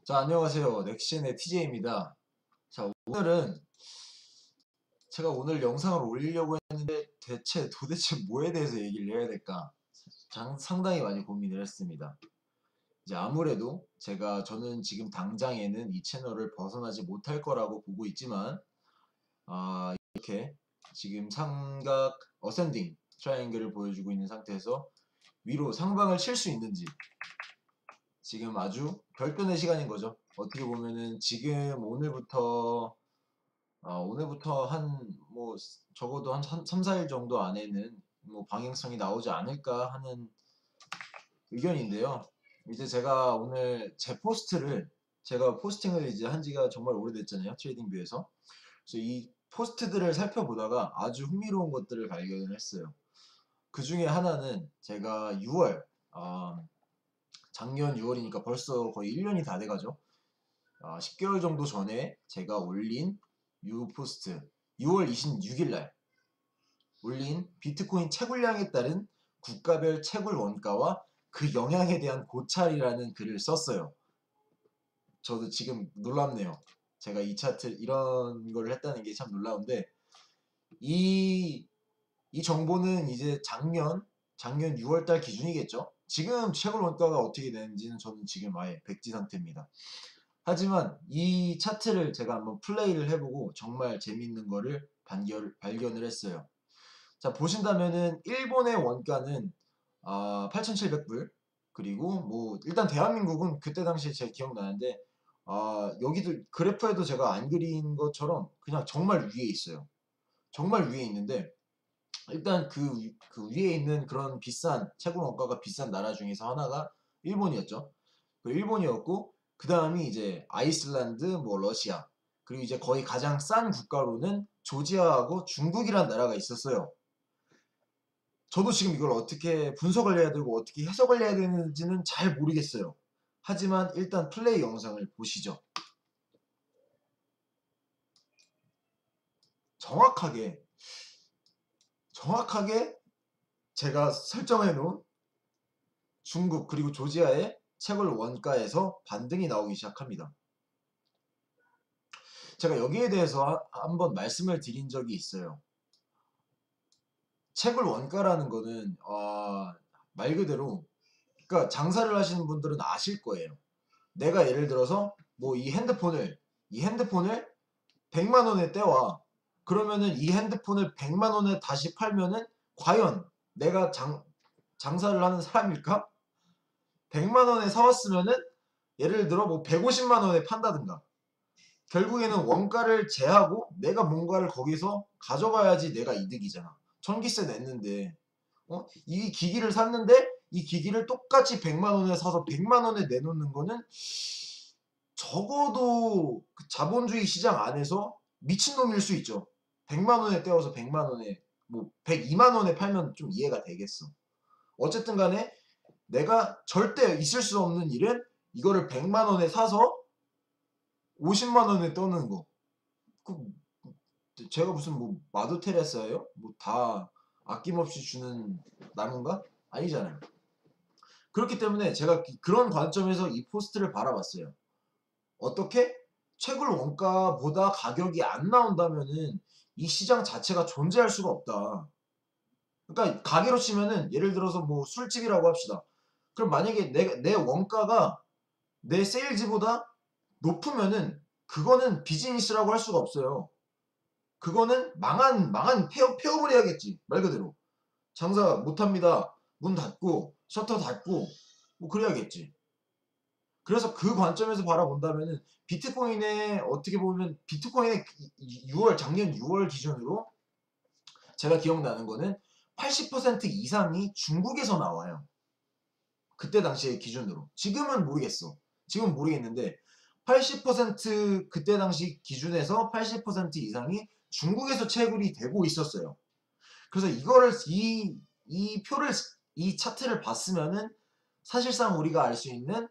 자, 안녕하세요. 넥신의 TJ입니다. 자, 오늘은 제가 오늘 영상을 올리려고 했는데 도대체 뭐에 대해서 얘기를 해야 될까? 상당히 많이 고민을 했습니다. 이제 아무래도 저는 지금 당장에는 이 채널을 벗어나지 못할 거라고 보고 있지만, 이렇게 지금 삼각 어센딩 트라이앵글을 보여주고 있는 상태에서 위로 상방을 칠 수 있는지 지금 아주 별도의 시간인 거죠. 어떻게 보면은 지금 오늘부터 적어도 한 3, 4일 정도 안에는 방향성이 나오지 않을까 하는 의견인데요. 이제 제가 오늘 제가 포스팅을 이제 한 지가 정말 오래됐잖아요. 트레이딩뷰에서. 그래서 이 포스트들을 살펴보다가 아주 흥미로운 것들을 발견을 했어요. 그 중에 하나는 제가 작년 6월이니까 벌써 거의 1년이 다 돼가죠. 10개월 정도 전에 제가 올린 포스트 6월 26일 날 올린 비트코인 채굴량에 따른 국가별 채굴 원가와 그 영향에 대한 고찰이라는 글을 썼어요. 저도 지금 놀랍네요. 제가 이 차트 이런 걸 했다는 게 참 놀라운데 이 정보는 이제 작년 6월달 기준이겠죠. 지금 채굴 원가가 어떻게 되는지는 저는 지금 아예 백지 상태입니다. 하지만 이 차트를 제가 한번 플레이를 해보고 정말 재밌는 거를 발견을 했어요. 자, 보신다면은 일본의 원가는 8,700불, 그리고 뭐 일단 대한민국은 그때 당시에 제 기억나는데 여기도 그래프에도 제가 안 그린 것처럼 그냥 정말 위에 있어요. 정말 위에 있는데 일단 그 위에 있는 그런 비싼 채굴 원가가 비싼 나라 중에서 하나가 일본이었죠. 그 일본이었고 그 다음이 이제 아이슬란드, 뭐 러시아, 그리고 이제 거의 가장 싼 국가로는 조지아하고 중국이란 나라가 있었어요. 저도 지금 이걸 어떻게 분석을 해야 되고 어떻게 해석을 해야 되는지는 잘 모르겠어요. 하지만 일단 플레이 영상을 보시죠. 정확하게 제가 설정해 놓은 중국 그리고 조지아의 채굴 원가에서 반등이 나오기 시작합니다. 제가 여기에 대해서 한번 말씀을 드린 적이 있어요. 채굴 원가라는 거는 말 그대로, 그러니까 장사를 하시는 분들은 아실 거예요. 내가 예를 들어서 뭐 이 핸드폰을 100만 원에 떼와. 그러면은 이 핸드폰을 100만 원에 다시 팔면은 과연 내가 장사를 하는 사람일까? 100만 원에 사왔으면은 예를 들어 뭐 150만 원에 판다든가. 결국에는 원가를 제하고 내가 뭔가를 거기서 가져가야지 내가 이득이잖아. 전기세 냈는데 이 기기를 샀는데 이 기기를 똑같이 100만 원에 사서 100만 원에 내놓는 거는 적어도 그 자본주의 시장 안에서 미친놈일 수 있죠. 100만 원에 떼어서 100만 원에 뭐 102만 원에 팔면 좀 이해가 되겠어. 어쨌든 간에 내가 절대 있을 수 없는 일은 이거를 100만 원에 사서 50만 원에 떠는 거. 제가 무슨 뭐 마더 테레사예요? 뭐 다 아낌없이 주는 나무인가? 아니잖아요. 그렇기 때문에 제가 그런 관점에서 이 포스트를 바라봤어요. 어떻게? 채굴 원가보다 가격이 안 나온다면은 이 시장 자체가 존재할 수가 없다. 그러니까 가게로 치면은 예를 들어서 뭐 술집이라고 합시다. 그럼 만약에 내 원가가 내 세일즈보다 높으면은 그거는 비즈니스라고 할 수가 없어요. 그거는 폐업을 해야겠지. 말 그대로. 장사 못합니다. 문 닫고 셔터 닫고 뭐 그래야겠지. 그래서 그 관점에서 바라본다면은 비트코인의 어떻게 보면 비트코인의 작년 6월 기준으로 제가 기억나는 거는 80% 이상이 중국에서 나와요. 그때 당시의 기준으로. 지금은 모르겠어. 지금은 모르겠는데 80% 그때 당시 기준에서 80% 이상이 중국에서 채굴이 되고 있었어요. 그래서 이 차트를 봤으면은 사실상 우리가 알 수 있는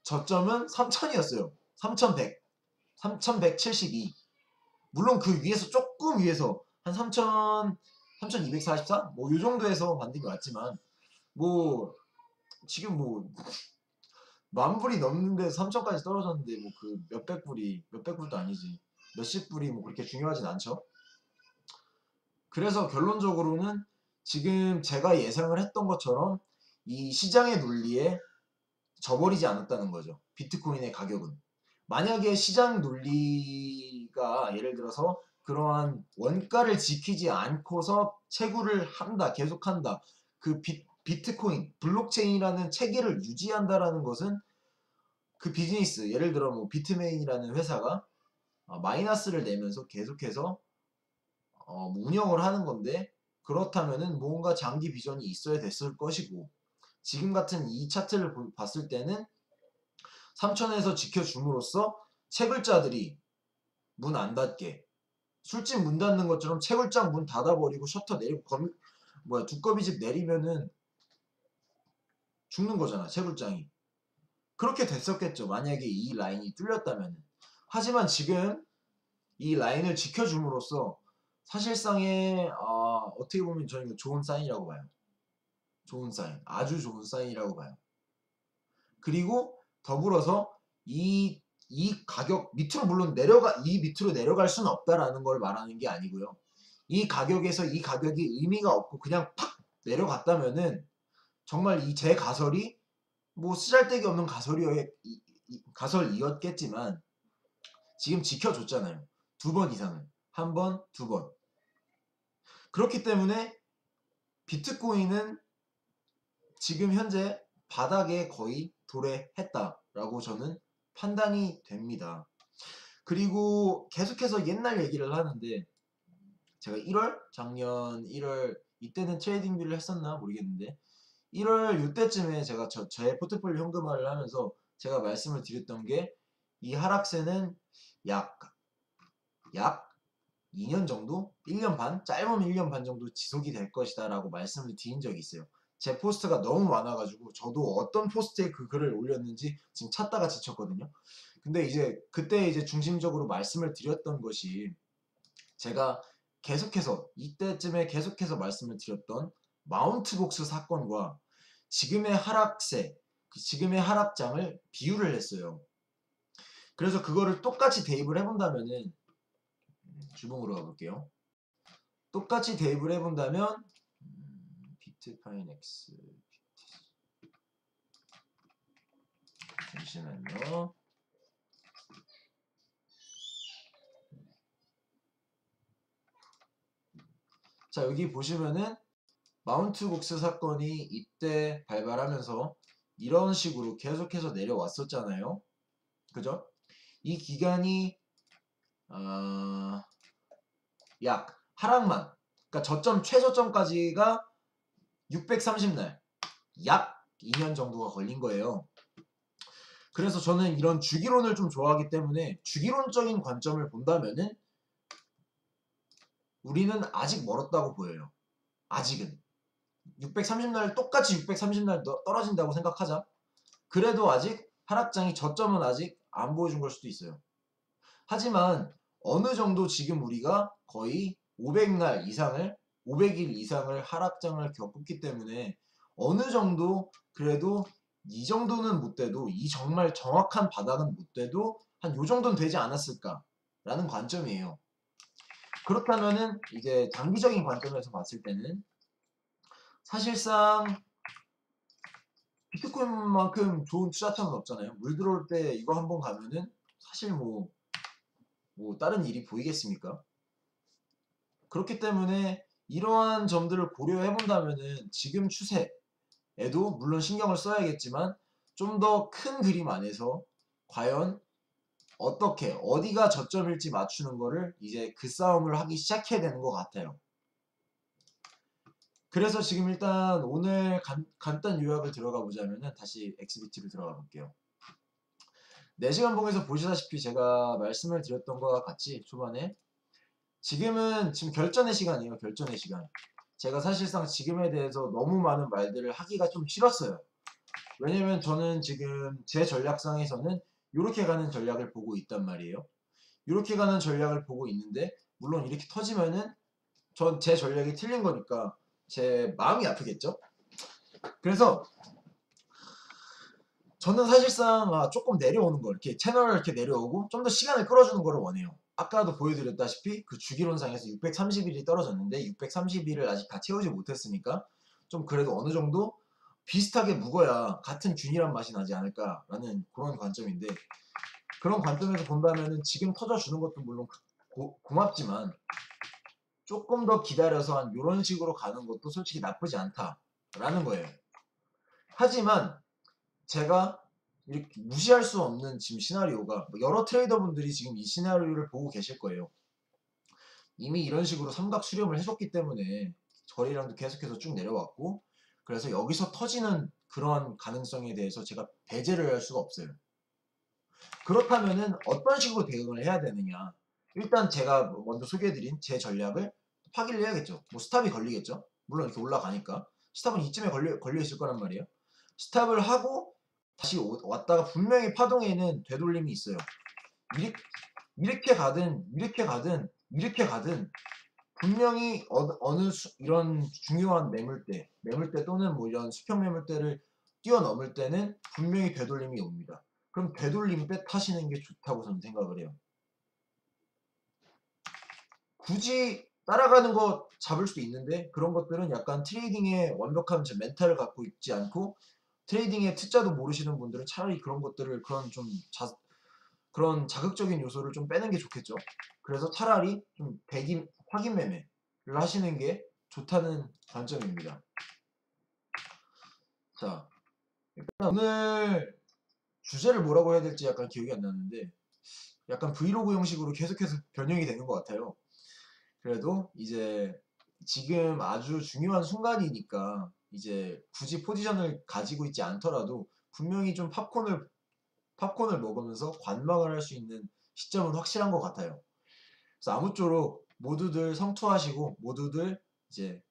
저점은 3000이었어요. 3172. 물론 그 위에서 조금 위에서 한 3244? 뭐 요 정도에서 반등이 왔지만 뭐 지금 뭐 만 불이 넘는데 3천까지 떨어졌는데 뭐 그 몇백 불도 아니지 몇십 불이 뭐 그렇게 중요하진 않죠. 그래서 결론적으로는 지금 제가 예상을 했던 것처럼 이 시장의 논리에 져버리지 않았다는 거죠. 비트코인의 가격은. 만약에 시장 논리가 예를 들어서 그러한 원가를 지키지 않고서 채굴을 한다, 계속한다. 그 비트코인, 블록체인이라는 체계를 유지한다라는 것은 그 비즈니스, 예를 들어 뭐 비트메인이라는 회사가 마이너스를 내면서 계속해서 뭐 운영을 하는 건데 그렇다면은 뭔가 장기 비전이 있어야 됐을 것이고 지금 같은 이 차트를 봤을 때는 3천에서 지켜줌으로써 채굴자들이 문 안 닫게 술집 문 닫는 것처럼 채굴장 문 닫아버리고 셔터 내리고 두꺼비집 내리면은 죽는 거잖아 채굴장이. 그렇게 됐었겠죠 만약에 이 라인이 뚫렸다면. 하지만 지금 이 라인을 지켜줌으로써 사실상의 어떻게 보면 저는 좋은 사인이라고 봐요. 좋은 사인, 아주 좋은 사인이라고 봐요. 그리고 더불어서 이 가격 밑으로 물론 이 밑으로 내려갈 수는 없다라는 걸 말하는 게 아니고요. 이 가격에서 이 가격이 의미가 없고 그냥 팍 내려갔다면은 정말 이 제 가설이 뭐 쓰잘데기 없는 가설이었겠지만 지금 지켜줬잖아요. 2번 이상은. 한 번, 2번. 그렇기 때문에 비트코인은 지금 현재 바닥에 거의 도래했다라고 저는 판단이 됩니다. 그리고 계속해서 옛날 얘기를 하는데 제가 작년 1월 이때는 트레이딩 뷰를 했었나 모르겠는데 1월 이때쯤에 제가 제 포트폴리오 현금화를 하면서 제가 말씀을 드렸던 게 이 하락세는 약 2년 정도? 1년 반? 짧으면 1년 반 정도 지속이 될 것이다 라고 말씀을 드린 적이 있어요. 제 포스트가 너무 많아가지고 저도 어떤 포스트에 그 글을 올렸는지 지금 찾다가 지쳤거든요. 근데 이제 그때 이제 중심적으로 말씀을 드렸던 것이 제가 계속해서 이때쯤에 계속해서 말씀을 드렸던 마운트복스 사건과 지금의 하락세, 지금의 하락장을 비유를 했어요. 그래서 그거를 똑같이 대입을 해본다면은 주봉으로 가볼게요. 똑같이 대입을 해본다면 비트파이넥스 잠시만요. 자 여기 보시면은 마운트복스 사건이 이때 발발하면서 이런 식으로 계속해서 내려왔었잖아요. 그죠? 이 기간이 약 하락만 그러니까 최저점까지가 630날 약 2년 정도가 걸린 거예요. 그래서 저는 이런 주기론을 좀 좋아하기 때문에 주기론적인 관점을 본다면은 우리는 아직 멀었다고 보여요. 아직은 630날 똑같이 630날 떨어진다고 생각하자. 그래도 아직 하락장이 저점은 아직 안 보여준 걸 수도 있어요. 하지만 어느 정도 지금 우리가 거의 500날 이상을 500일 이상을 하락장을 겪었기 때문에 어느 정도 그래도 이 정도는 못 돼도 이 정말 정확한 바닥은 못 돼도 한 요 정도는 되지 않았을까라는 관점이에요. 그렇다면은 이제 단기적인 관점에서 봤을 때는 사실상 비트코인만큼 좋은 투자처는 없잖아요. 물 들어올 때 이거 한번 가면은 사실 뭐 다른 일이 보이겠습니까? 그렇기 때문에 이러한 점들을 고려해 본다면은 지금 추세에도 물론 신경을 써야겠지만 좀 더 큰 그림 안에서 과연 어떻게 어디가 저점일지 맞추는 거를 이제 그 싸움을 하기 시작해야 되는 것 같아요. 그래서 지금 일단 오늘 간단 요약을 들어가 보자면은 다시 XBT로 들어가 볼게요. 4시간 봉에서 보시다시피 제가 말씀을 드렸던 것과 같이 초반에 지금 결전의 시간이에요. 결전의 시간. 제가 사실상 지금에 대해서 너무 많은 말들을 하기가 좀 싫었어요. 왜냐면 저는 지금 제 전략상에서는 이렇게 가는 전략을 보고 있단 말이에요. 이렇게 가는 전략을 보고 있는데 물론 이렇게 터지면은 제 전략이 틀린 거니까 제 마음이 아프겠죠. 그래서 저는 사실상 조금 내려오는 걸, 이렇게 채널을 이렇게 내려오고 좀 더 시간을 끌어주는 거를 원해요. 아까도 보여드렸다시피 그 주기론상에서 630일이 떨어졌는데 630일을 아직 다 채우지 못했으니까 좀 그래도 어느 정도 비슷하게 묵어야 같은 균일한 맛이 나지 않을까라는 그런 관점인데, 그런 관점에서 본다면은 지금 터져주는 것도 물론 고맙지만 조금 더 기다려서 한 이런 식으로 가는 것도 솔직히 나쁘지 않다라는 거예요. 하지만 제가 이렇게 무시할 수 없는 지금 시나리오가, 여러 트레이더분들이 지금 이 시나리오를 보고 계실 거예요. 이미 이런 식으로 삼각 수렴을 해줬기 때문에 거래량도 계속해서 쭉 내려왔고, 그래서 여기서 터지는 그런 가능성에 대해서 제가 배제를 할 수가 없어요. 그렇다면은 어떤 식으로 대응을 해야 되느냐, 일단 제가 먼저 소개해드린 제 전략을 파기를 해야겠죠. 뭐 스탑이 걸리겠죠. 물론 이렇게 올라가니까 스탑은 이쯤에 걸려 있을 거란 말이에요. 스탑을 하고 다시 왔다가 분명히 파동에는 되돌림이 있어요. 이렇게 가든 이렇게 가든 이렇게 가든 분명히 이런 중요한 매물대 또는 뭐 이런 수평 매물대를 뛰어넘을 때는 분명히 되돌림이 옵니다. 그럼 되돌림 때 타시는 게 좋다고 저는 생각을 해요. 굳이 따라가는 거 잡을 수도 있는데, 그런 것들은 약간 트레이딩의 완벽한 멘탈을 갖고 있지 않고 트레이딩의 T자도 모르시는 분들은 차라리 그런 것들을 그런 자극적인 요소를 좀 빼는 게 좋겠죠. 그래서 차라리 좀 확인 매매를 하시는 게 좋다는 관점입니다. 자, 일단 오늘 주제를 뭐라고 해야 될지 약간 기억이 안 나는데 약간 브이로그 형식으로 계속해서 변형이 되는 것 같아요. 그래도 이제 지금 아주 중요한 순간이니까 이제 굳이 포지션을 가지고 있지 않더라도 분명히 좀 팝콘을 먹으면서 관망을 할 수 있는 시점은 확실한 것 같아요. 그래서 아무쪼록 모두들 성투하시고 모두들 이제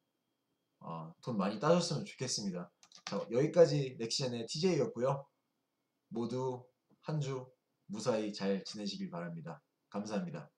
돈 많이 따셨으면 좋겠습니다. 자, 여기까지 넥시젠의 TJ였고요. 모두 한 주 무사히 잘 지내시길 바랍니다. 감사합니다.